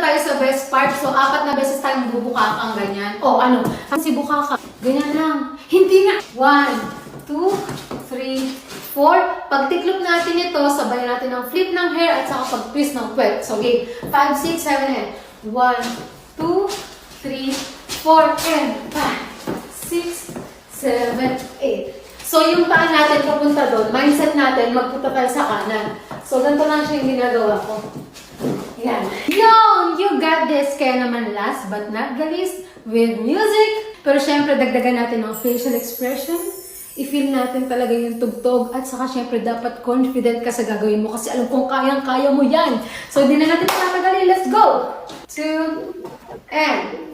tayo sa best part. So, 4 na beses tayong bubukakang ganyan. O, ano? Si bukaka. Ganyan lang. Hindi na. 1, 2, 3, 4. Pag tiklop natin ito, sabay natin ang flip ng hair at saka pag-twist ng puwet. So, okay. 5, 6, 7, and 1, 2, 3, 4, and 5, 6, 7, 8. So, yung paa natin papunta doon, mindset natin, magpunta tayo sa kanan. So, ganito lang siya yung ginagawa ko. Yan. Yon! You got this! Kaya naman last but not the least, with music. Pero syempre, dagdagan natin ng facial expression. I-feel natin talaga yung tugtog. At saka syempre, dapat confident ka sa gagawin mo. Kasi alam kong kayang-kaya mo yan. So, hindi na natin tatagalin. Let's go! 2, and